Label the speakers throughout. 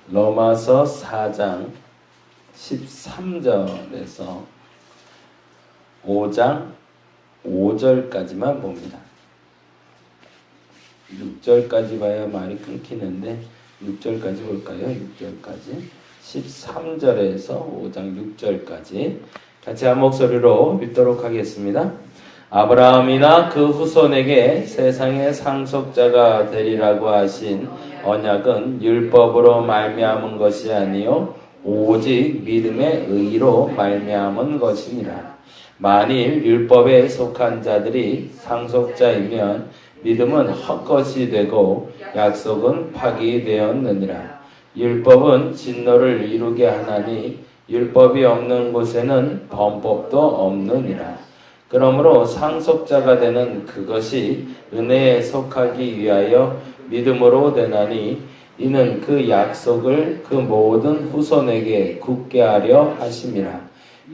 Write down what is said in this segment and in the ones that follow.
Speaker 1: 로마서 4장 13절에서 5장 5절까지만 봅니다. 6절까지 봐야 말이 끊기는데 6절까지 볼까요? 6절까지 13절에서 5장 6절까지 같이 한 목소리로 읽도록 하겠습니다. 아브라함이나 그 후손에게 세상의 상속자가 되리라고 하신 언약은 율법으로 말미암은 것이 아니요 오직 믿음의 의로 말미암은 것이니라. 만일 율법에 속한 자들이 상속자이면 믿음은 헛것이 되고 약속은 파기되었느니라. 율법은 진노를 이루게 하나니 율법이 없는 곳에는 범법도 없느니라. 그러므로 상속자가 되는 그것이 은혜에 속하기 위하여 믿음으로 되나니 이는 그 약속을 그 모든 후손에게 굳게 하려 하심이라.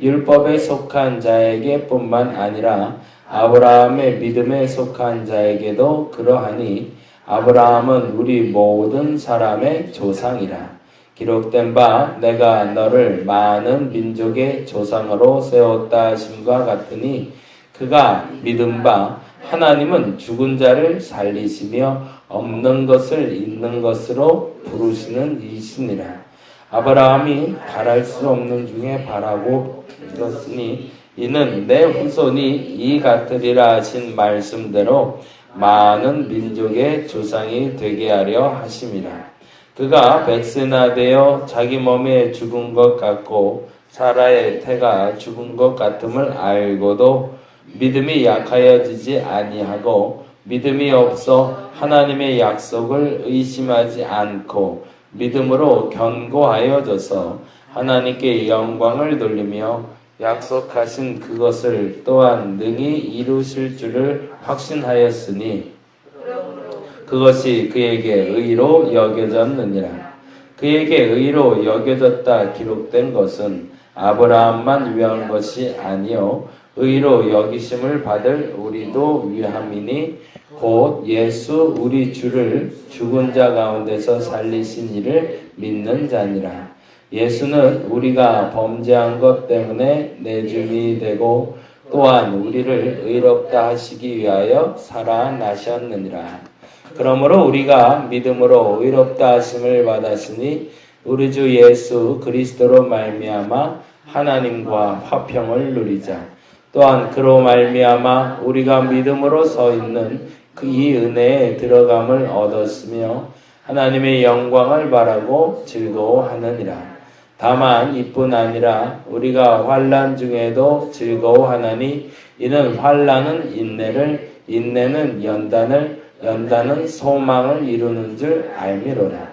Speaker 1: 율법에 속한 자에게 뿐만 아니라 아브라함의 믿음에 속한 자에게도 그러하니 아브라함은 우리 모든 사람의 조상이라. 기록된 바 내가 너를 많은 민족의 조상으로 세웠다 하심과 같으니 그가 믿은 바 하나님은 죽은 자를 살리시며 없는 것을 있는 것으로 부르시는 이시니라. 아브라함이 바랄 수 없는 중에 바라고 이뤘으니 이는 내 후손이 이 같으리라 하신 말씀대로 많은 민족의 조상이 되게 하려 하심이라. 그가 백세나 되어 자기 몸에 죽은 것 같고 사라의 태가 죽은 것 같음을 알고도 믿음이 약하여지지 아니하고 믿음이 없어 하나님의 약속을 의심하지 않고 믿음으로 견고하여져서 하나님께 영광을 돌리며 약속하신 그것을 또한 능히 이루실 줄을 확신하였으니 그것이 그에게 의로 여겨졌느니라. 그에게 의로 여겨졌다 기록된 것은 아브라함만 위한 것이 아니요 의로 여기심을 받을 우리도 위함이니 곧 예수 우리 주를 죽은 자 가운데서 살리신 이를 믿는 자니라. 예수는 우리가 범죄한 것 때문에 내줌이 되고 또한 우리를 의롭다 하시기 위하여 살아나셨느니라. 그러므로 우리가 믿음으로 의롭다 하심을 받았으니 우리 주 예수 그리스도로 말미암아 하나님과 화평을 누리자. 또한 그로 말미암아 우리가 믿음으로 서 있는 그 이 은혜에 들어감을 얻었으며 하나님의 영광을 바라고 즐거워하느니라. 다만 이뿐 아니라 우리가 환난 중에도 즐거워하나니 이는 환난은 인내를, 인내는 연단을, 연단은 소망을 이루는 줄 알미로라.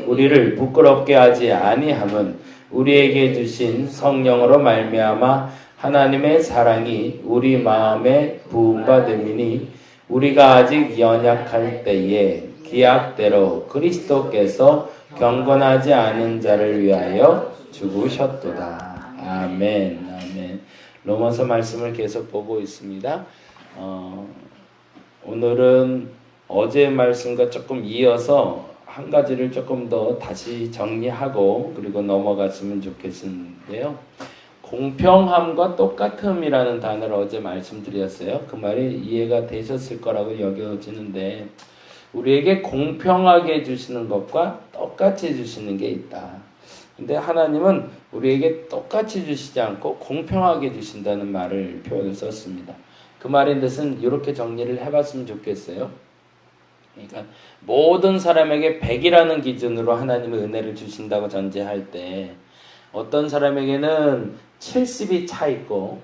Speaker 1: 우리를 부끄럽게 하지 아니함은 우리에게 주신 성령으로 말미암아 하나님의 사랑이 우리 마음에 부음받음이니 우리가 아직 연약할 때에 기약대로 그리스도께서 경건하지 않은 자를 위하여 죽으셨도다. 아멘. 아멘. 로마서 말씀을 계속 보고 있습니다. 오늘은 어제 말씀과 조금 이어서 한 가지를 조금 더 다시 정리하고 그리고 넘어갔으면 좋겠는데요. 공평함과 똑같음이라는 단어를 어제 말씀드렸어요. 그 말이 이해가 되셨을 거라고 여겨지는데 우리에게 공평하게 주시는 것과 똑같이 주시는 게 있다. 근데 하나님은 우리에게 똑같이 주시지 않고 공평하게 주신다는 말을 표현을 썼습니다. 그 말인 뜻은 이렇게 정리를 해봤으면 좋겠어요. 그러니까 모든 사람에게 100이라는 기준으로 하나님의 은혜를 주신다고 전제할 때 어떤 사람에게는 70이 차 있고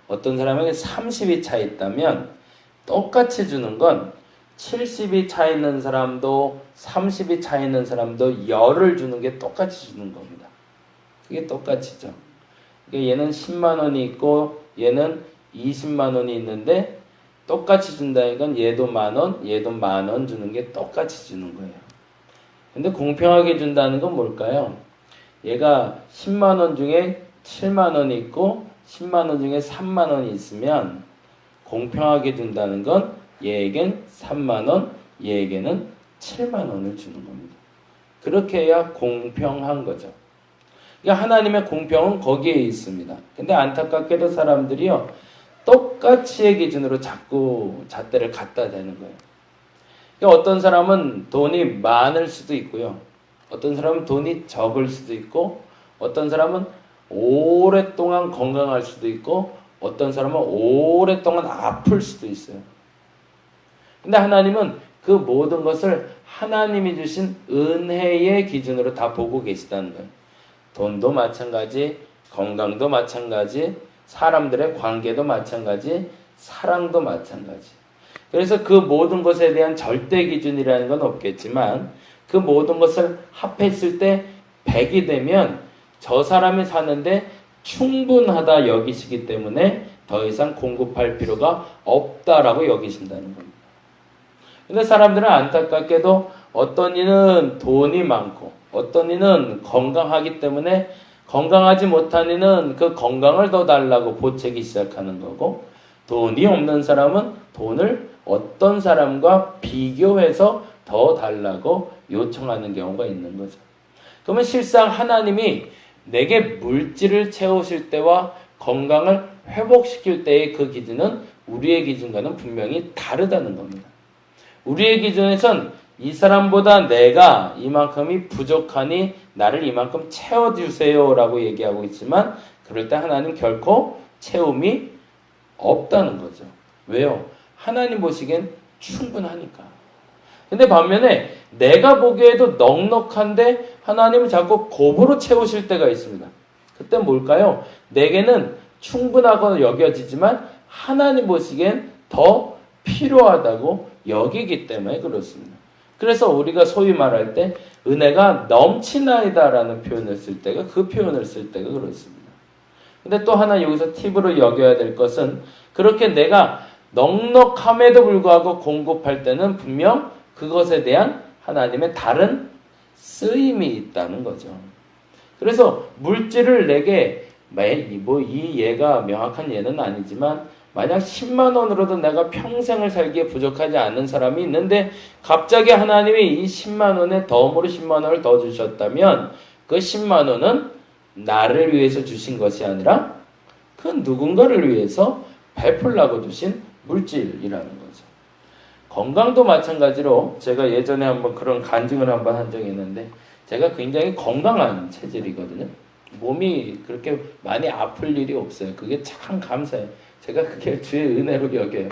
Speaker 1: 어떤 사람에게 30이 차 있다면 똑같이 주는 건 70이 차 있는 사람도 30이 차 있는 사람도 열을 주는 게 똑같이 주는 겁니다. 그게 똑같이죠. 그러니까 얘는 10만 원이 있고 얘는 20만 원이 있는데 똑같이 준다니까 얘도 만 원, 얘도 만 원 주는 게 똑같이 주는 거예요. 근데 공평하게 준다는 건 뭘까요? 얘가 10만 원 중에 7만 원이 있고 10만 원 중에 3만 원이 있으면 공평하게 준다는 건 얘에겐 3만 원, 얘에게는 7만 원을 주는 겁니다. 그렇게 해야 공평한 거죠. 그러니까 하나님의 공평은 거기에 있습니다. 근데 안타깝게도 사람들이요, 똑같이의 기준으로 자꾸 잣대를 갖다 대는 거예요. 그러니까 어떤 사람은 돈이 많을 수도 있고요. 어떤 사람은 돈이 적을 수도 있고, 어떤 사람은 오랫동안 건강할 수도 있고, 어떤 사람은 오랫동안 아플 수도 있어요. 근데 하나님은 그 모든 것을 하나님이 주신 은혜의 기준으로 다 보고 계시다는 거예요. 돈도 마찬가지, 건강도 마찬가지, 사람들의 관계도 마찬가지, 사랑도 마찬가지. 그래서 그 모든 것에 대한 절대 기준이라는 건 없겠지만 그 모든 것을 합했을 때 100이 되면 저 사람이 사는데 충분하다 여기시기 때문에 더 이상 공급할 필요가 없다라고 여기신다는 겁니다. 근데 사람들은 안타깝게도 어떤 이는 돈이 많고 어떤 이는 건강하기 때문에 건강하지 못한 이는 그 건강을 더 달라고 보채기 시작하는 거고, 돈이 없는 사람은 돈을 어떤 사람과 비교해서 더 달라고 요청하는 경우가 있는 거죠. 그러면 실상 하나님이 내게 물질을 채우실 때와 건강을 회복시킬 때의 그 기준은 우리의 기준과는 분명히 다르다는 겁니다. 우리의 기준에선 이 사람보다 내가 이만큼이 부족하니 나를 이만큼 채워주세요 라고 얘기하고 있지만 그럴 때 하나님 결코 채움이 없다는 거죠. 왜요? 하나님 보시기엔 충분하니까. 근데 반면에 내가 보기에도 넉넉한데 하나님은 자꾸 곱으로 채우실 때가 있습니다. 그때 뭘까요? 내게는 충분하고 여겨지지만 하나님 보시기엔 더 필요하다고 여기기 때문에 그렇습니다. 그래서 우리가 소위 말할 때 은혜가 넘치나이다라는 표현을 쓸 때가 그 표현을 쓸 때가 그렇습니다. 근데 또 하나 여기서 팁으로 여겨야 될 것은 그렇게 내가 넉넉함에도 불구하고 공급할 때는 분명 그것에 대한 하나님의 다른 쓰임이 있다는 거죠. 그래서 물질을 내게 이 예가 명확한 예는 아니지만 만약 10만 원으로도 내가 평생을 살기에 부족하지 않은 사람이 있는데 갑자기 하나님이 이 10만 원에 덤으로 10만 원을 더 주셨다면 그 10만 원은 나를 위해서 주신 것이 아니라 그 누군가를 위해서 베풀라고 주신 물질이라는 거죠. 건강도 마찬가지로 제가 예전에 한번 그런 간증을 한번 한 적이 있는데 제가 굉장히 건강한 체질이거든요. 몸이 그렇게 많이 아플 일이 없어요. 그게 참 감사해요. 제가 그게 주의 은혜로 여겨요.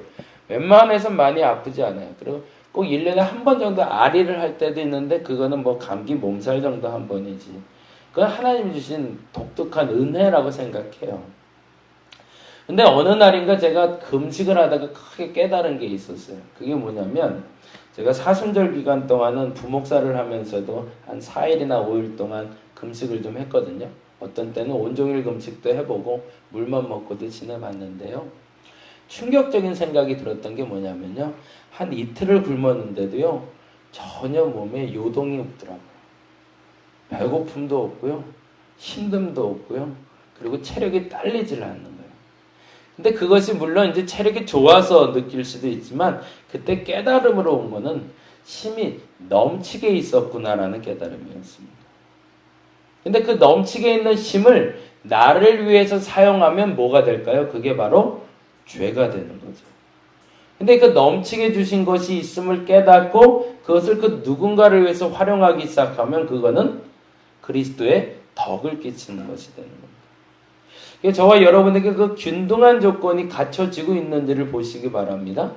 Speaker 1: 웬만해선 많이 아프지 않아요. 그리고 꼭 1년에 한 번 정도 아리를 할 때도 있는데 그거는 뭐 감기 몸살 정도 한 번이지. 그건 하나님 주신 독특한 은혜라고 생각해요. 근데 어느 날인가 제가 금식을 하다가 크게 깨달은 게 있었어요. 그게 뭐냐면 제가 사순절 기간 동안은 부목사를 하면서도 한 4일이나 5일 동안 금식을 좀 했거든요. 어떤 때는 온종일 금식도 해보고 물만 먹고도 지내봤는데요. 충격적인 생각이 들었던 게 뭐냐면요. 한 이틀을 굶었는데도요. 전혀 몸에 요동이 없더라고요. 배고픔도 없고요. 힘듦도 없고요. 그리고 체력이 딸리질 않는 거예요. 근데 그것이 물론 이제 체력이 좋아서 느낄 수도 있지만 그때 깨달음으로 온 거는 힘이 넘치게 있었구나라는 깨달음이었습니다. 근데 그 넘치게 있는 힘을 나를 위해서 사용하면 뭐가 될까요? 그게 바로 죄가 되는 거죠. 근데 그 넘치게 주신 것이 있음을 깨닫고 그것을 그 누군가를 위해서 활용하기 시작하면 그거는 그리스도의 덕을 끼치는 것이 되는 겁니다. 저와 여러분에게 그 균등한 조건이 갖춰지고 있는지를 보시기 바랍니다.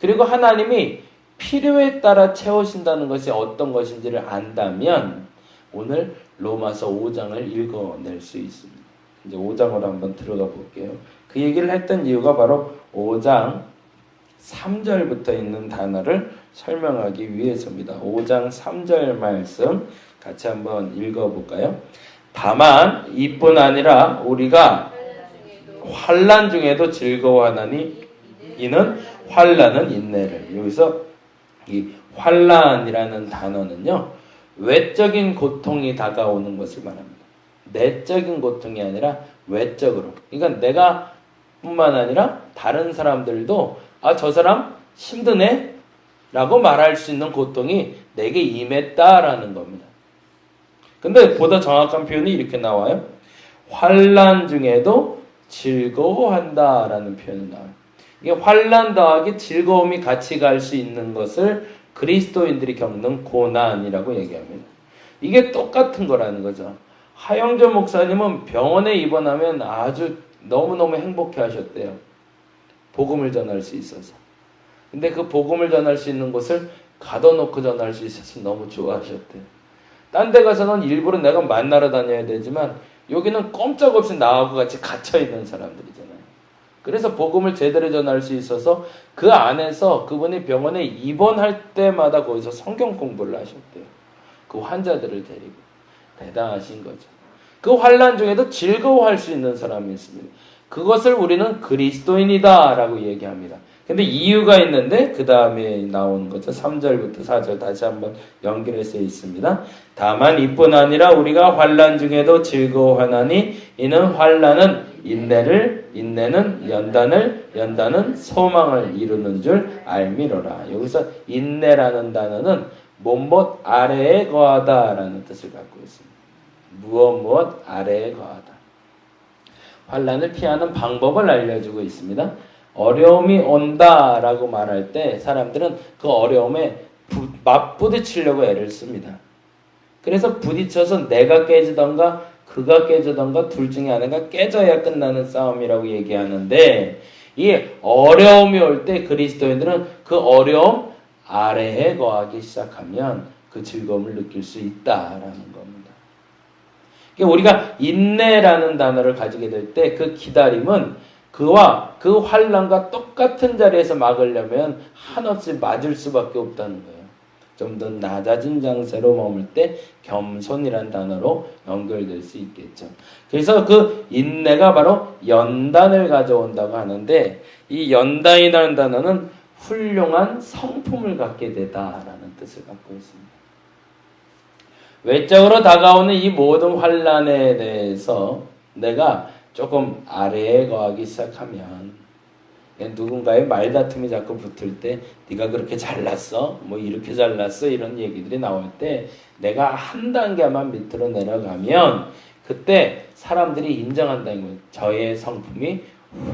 Speaker 1: 그리고 하나님이 필요에 따라 채우신다는 것이 어떤 것인지를 안다면 오늘 로마서 5장을 읽어낼 수 있습니다. 이제 5장으로 한번 들어가 볼게요. 그 얘기를 했던 이유가 바로 5장 3절부터 있는 단어를 설명하기 위해서입니다. 5장 3절 말씀 같이 한번 읽어볼까요? 다만 이뿐 아니라 우리가 환난 중에도 즐거워하나니 이는 환난은 인내를. 여기서 이 환난이라는 단어는요. 외적인 고통이 다가오는 것을 말합니다. 내적인 고통이 아니라 외적으로. 그러니까 내가 뿐만 아니라 다른 사람들도 저 사람 힘드네? 라고 말할 수 있는 고통이 내게 임했다라는 겁니다. 근데 보다 정확한 표현이 이렇게 나와요. 환난 중에도 즐거워한다라는 표현이 나와요. 이게 환난 더하기 즐거움이 같이 갈 수 있는 것을 그리스도인들이 겪는 고난이라고 얘기합니다. 이게 똑같은 거라는 거죠. 하영조 목사님은 병원에 입원하면 아주 너무너무 행복해 하셨대요. 복음을 전할 수 있어서. 근데 그 복음을 전할 수 있는 곳을 가둬놓고 전할 수 있어서 너무 좋아하셨대요. 딴 데 가서는 일부러 내가 만나러 다녀야 되지만 여기는 꼼짝없이 나하고 같이 갇혀있는 사람들이잖아요. 그래서 복음을 제대로 전할 수 있어서 그 안에서 그분이 병원에 입원할 때마다 거기서 성경 공부를 하셨대요. 그 환자들을 데리고. 대단하신 거죠. 그 환난 중에도 즐거워할 수 있는 사람이 있습니다. 그것을 우리는 그리스도인이다 라고 얘기합니다. 근데 이유가 있는데 그 다음에 나오는 거죠. 3절부터 4절 다시 한번 연결해서 있습니다. 다만 이뿐 아니라 우리가 환난 중에도 즐거워하나니 이는 환난은 인내를, 인내는 연단을, 연단은 소망을 이루는 줄 알미로라. 여기서 인내라는 단어는 무엇 아래에 거하다 라는 뜻을 갖고 있습니다. 무엇 아래에 거하다. 환난을 피하는 방법을 알려주고 있습니다. 어려움이 온다라고 말할 때 사람들은 그 어려움에 맞부딪히려고 애를 씁니다. 그래서 부딪혀서 내가 깨지던가 그가 깨지던가 둘 중에 하나가 깨져야 끝나는 싸움이라고 얘기하는데 이 어려움이 올 때 그리스도인들은 그 어려움 아래에 거하기 시작하면 그 즐거움을 느낄 수 있다라는 겁니다. 우리가 인내라는 단어를 가지게 될 때 그 기다림은 그와 그 환난과 똑같은 자리에서 막으려면 한없이 맞을 수밖에 없다는 거예요. 좀 더 낮아진 장세로 머물 때 겸손이란 단어로 연결될 수 있겠죠. 그래서 그 인내가 바로 연단을 가져온다고 하는데 이 연단이라는 단어는 훌륭한 성품을 갖게 되다라는 뜻을 갖고 있습니다. 외적으로 다가오는 이 모든 환난에 대해서 내가 조금 아래에 거하기 시작하면 누군가의 말다툼이 자꾸 붙을 때 네가 그렇게 잘났어? 뭐 이렇게 잘났어? 이런 얘기들이 나올 때 내가 한 단계만 밑으로 내려가면 그때 사람들이 인정한다는 거예요. 저의 성품이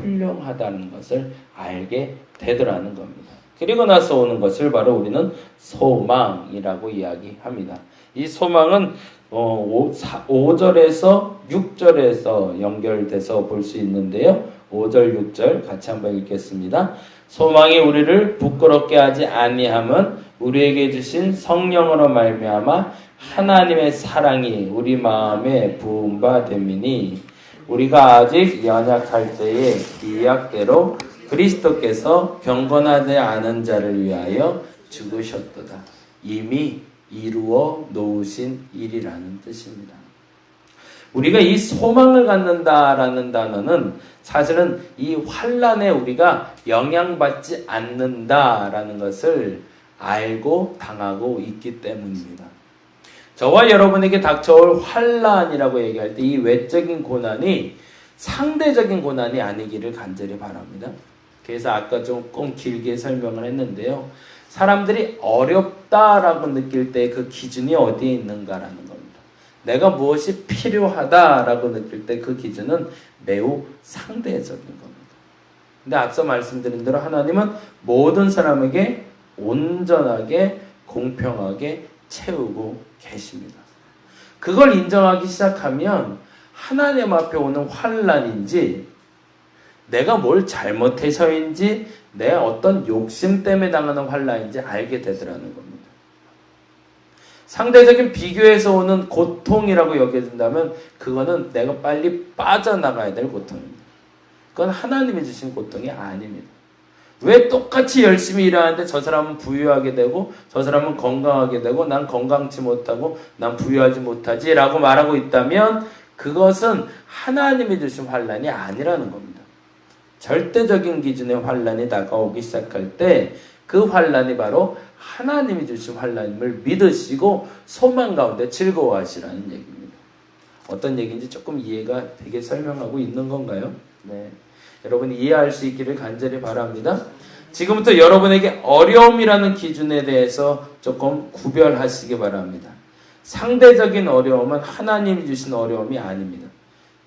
Speaker 1: 훌륭하다는 것을 알게 되더라는 겁니다. 그리고 나서 오는 것을 바로 우리는 소망이라고 이야기합니다. 이 소망은 5절에서 6절에서 연결돼서 볼 수 있는데요. 5절, 6절 같이 한번 읽겠습니다. 소망이 우리를 부끄럽게 하지 아니함은 우리에게 주신 성령으로 말미암아 하나님의 사랑이 우리 마음에 부은 바 됨이니 우리가 아직 연약할 때에 기약대로 그리스도께서 경건하지 않은 자를 위하여 죽으셨도다. 이미 이루어 놓으신 일이라는 뜻입니다. 우리가 이 소망을 갖는다라는 단어는 사실은 이 환난에 우리가 영향받지 않는다라는 것을 알고 당하고 있기 때문입니다. 저와 여러분에게 닥쳐올 환난이라고 얘기할 때 이 외적인 고난이 상대적인 고난이 아니기를 간절히 바랍니다. 그래서 아까 조금 길게 설명을 했는데요. 사람들이 어렵다라고 느낄 때 그 기준이 어디에 있는가라는 겁니다. 내가 무엇이 필요하다라고 느낄 때 그 기준은 매우 상대적인 겁니다. 근데 앞서 말씀드린 대로 하나님은 모든 사람에게 온전하게 공평하게 채우고 계십니다. 그걸 인정하기 시작하면 하나님 앞에 오는 환난인지 내가 뭘 잘못해서인지 내 어떤 욕심 때문에 당하는 환난인지 알게 되더라는 겁니다. 상대적인 비교에서 오는 고통이라고 여겨진다면 그거는 내가 빨리 빠져나가야 될 고통입니다. 그건 하나님이 주신 고통이 아닙니다. 왜 똑같이 열심히 일하는데 저 사람은 부유하게 되고 저 사람은 건강하게 되고 난 건강치 못하고 난 부유하지 못하지 라고 말하고 있다면 그것은 하나님이 주신 환난이 아니라는 겁니다. 절대적인 기준의 환난이 다가오기 시작할 때 그 환난이 바로 하나님이 주신 환난임을 믿으시고 소망 가운데 즐거워하시라는 얘기입니다. 어떤 얘기인지 조금 이해가 되게 설명하고 있는 건가요? 네. 여러분이 이해할 수 있기를 간절히 바랍니다. 지금부터 여러분에게 어려움이라는 기준에 대해서 조금 구별하시기 바랍니다. 상대적인 어려움은 하나님이 주신 어려움이 아닙니다.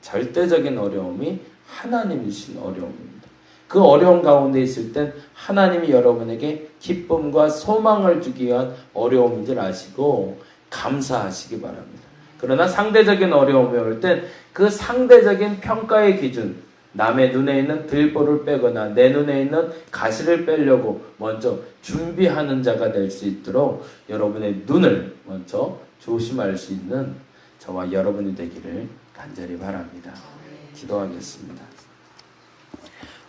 Speaker 1: 절대적인 어려움이 하나님이 주신 어려움입니다. 그 어려움 가운데 있을 땐 하나님이 여러분에게 기쁨과 소망을 주기 위한 어려움인 줄 아시고 감사하시기 바랍니다. 그러나 상대적인 어려움이 올 땐 그 상대적인 평가의 기준, 남의 눈에 있는 들보를 빼거나 내 눈에 있는 가시를 빼려고 먼저 준비하는 자가 될 수 있도록 여러분의 눈을 먼저 조심할 수 있는 저와 여러분이 되기를 간절히 바랍니다. 기도하겠습니다.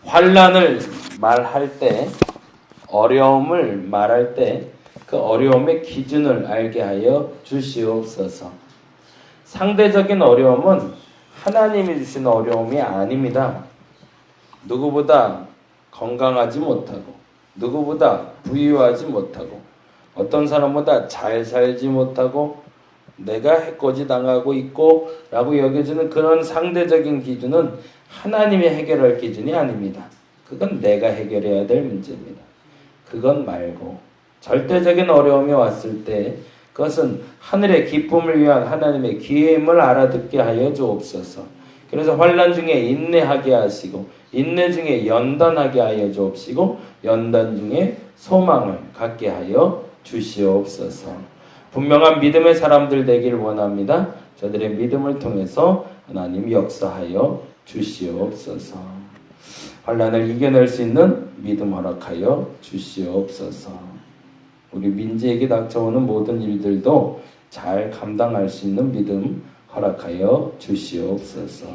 Speaker 1: 환난을 말할 때, 어려움을 말할 때 그 어려움의 기준을 알게 하여 주시옵소서. 상대적인 어려움은 하나님이 주신 어려움이 아닙니다. 누구보다 건강하지 못하고 누구보다 부유하지 못하고 어떤 사람보다 잘 살지 못하고 내가 해코지 당하고 있고 라고 여겨지는 그런 상대적인 기준은 하나님이 해결할 기준이 아닙니다. 그건 내가 해결해야 될 문제입니다. 그건 말고 절대적인 어려움이 왔을 때 그것은 하늘의 기쁨을 위한 하나님의 기회임을 알아듣게 하여 주옵소서. 그래서 환난 중에 인내하게 하시고 인내 중에 연단하게 하여 주옵시고 연단 중에 소망을 갖게 하여 주시옵소서. 분명한 믿음의 사람들 되길 원합니다. 저들의 믿음을 통해서 하나님 역사하여 주시옵소서. 환난을 이겨낼 수 있는 믿음 허락하여 주시옵소서. 우리 민지에게 닥쳐오는 모든 일들도 잘 감당할 수 있는 믿음 허락하여 주시옵소서.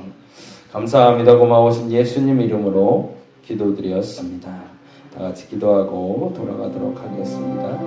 Speaker 1: 감사합니다. 고마우신 예수님 이름으로 기도드렸습니다. 다 같이 기도하고 돌아가도록 하겠습니다.